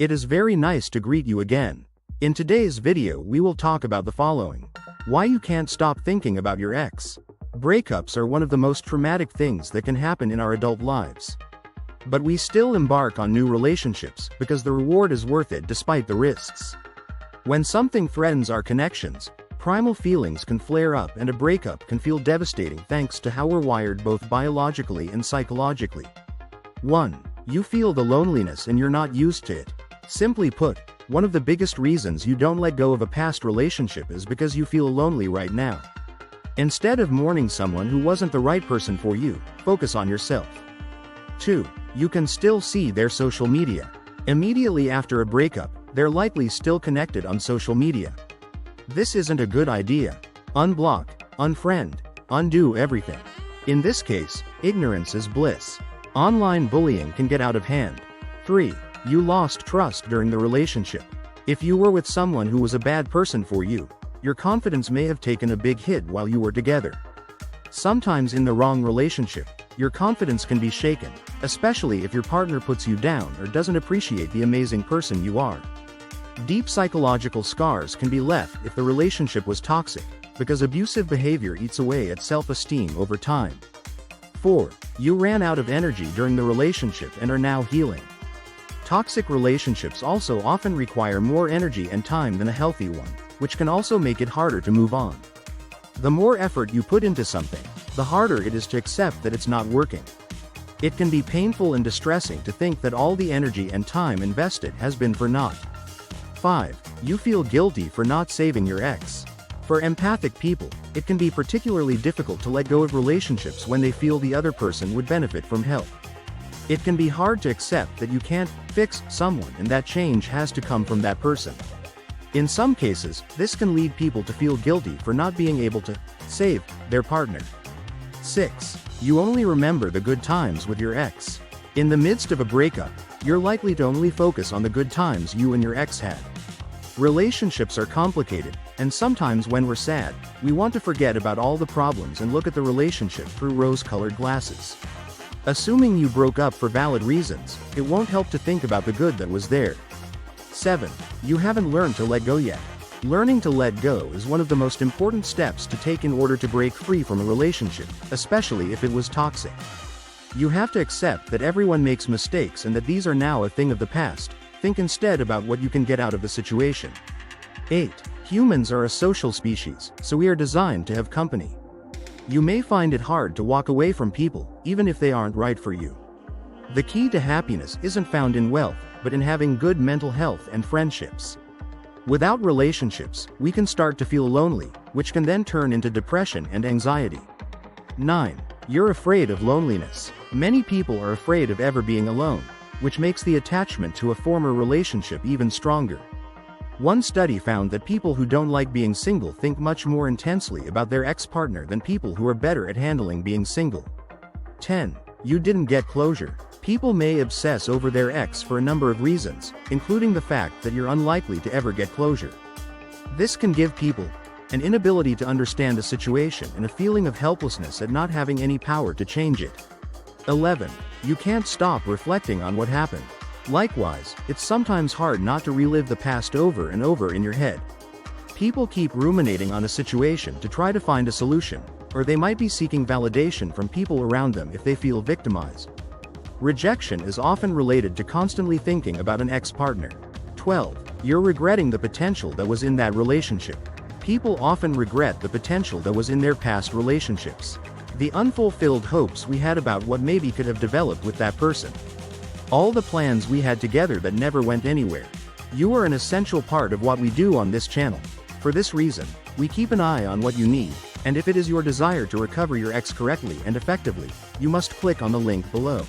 It is very nice to greet you again. In today's video we will talk about the following. Why you can't stop thinking about your ex. Breakups are one of the most traumatic things that can happen in our adult lives. But we still embark on new relationships because the reward is worth it despite the risks. When something threatens our connections, primal feelings can flare up and a breakup can feel devastating thanks to how we're wired both biologically and psychologically. 1. You feel the loneliness and you're not used to it. Simply put, one of the biggest reasons you don't let go of a past relationship is because you feel lonely right now. Instead of mourning someone who wasn't the right person for you, focus on yourself. 2. You can still see their social media. Immediately after a breakup, they're likely still connected on social media. This isn't a good idea. Unblock, unfriend, undo everything. In this case, ignorance is bliss. Online bullying can get out of hand. 3. You lost trust during the relationship. If you were with someone who was a bad person for you, your confidence may have taken a big hit while you were together. Sometimes in the wrong relationship, your confidence can be shaken, especially if your partner puts you down or doesn't appreciate the amazing person you are. Deep psychological scars can be left if the relationship was toxic, because abusive behavior eats away at self-esteem over time. 4. You ran out of energy during the relationship and are now healing. Toxic relationships also often require more energy and time than a healthy one, which can also make it harder to move on. The more effort you put into something, the harder it is to accept that it's not working. It can be painful and distressing to think that all the energy and time invested has been for naught. 5. You feel guilty for not saving your ex. For empathic people, it can be particularly difficult to let go of relationships when they feel the other person would benefit from help. It can be hard to accept that you can't fix someone and that change has to come from that person. In some cases, this can lead people to feel guilty for not being able to save their partner. 6. You only remember the good times with your ex. In the midst of a breakup, you're likely to only focus on the good times you and your ex had. Relationships are complicated, and sometimes when we're sad, we want to forget about all the problems and look at the relationship through rose-colored glasses. Assuming you broke up for valid reasons, it won't help to think about the good that was there. 7. You haven't learned to let go yet. Learning to let go is one of the most important steps to take in order to break free from a relationship, especially if it was toxic. You have to accept that everyone makes mistakes and that these are now a thing of the past. Think instead about what you can get out of the situation. 8. Humans are a social species, so we are designed to have company. You may find it hard to walk away from people, even if they aren't right for you. The key to happiness isn't found in wealth, but in having good mental health and friendships. Without relationships, we can start to feel lonely, which can then turn into depression and anxiety. 9. You're afraid of loneliness. Many people are afraid of ever being alone, which makes the attachment to a former relationship even stronger. One study found that people who don't like being single think much more intensely about their ex-partner than people who are better at handling being single. 10. You didn't get closure. People may obsess over their ex for a number of reasons, including the fact that you're unlikely to ever get closure. This can give people an inability to understand a situation and a feeling of helplessness at not having any power to change it. 11. You can't stop reflecting on what happened. Likewise, it's sometimes hard not to relive the past over and over in your head. People keep ruminating on a situation to try to find a solution, or they might be seeking validation from people around them if they feel victimized. Rejection is often related to constantly thinking about an ex-partner. 12. You're regretting the potential that was in that relationship. People often regret the potential that was in their past relationships. The unfulfilled hopes we had about what maybe could have developed with that person. All the plans we had together that never went anywhere. You are an essential part of what we do on this channel. For this reason, we keep an eye on what you need, and if it is your desire to recover your ex correctly and effectively, you must click on the link below.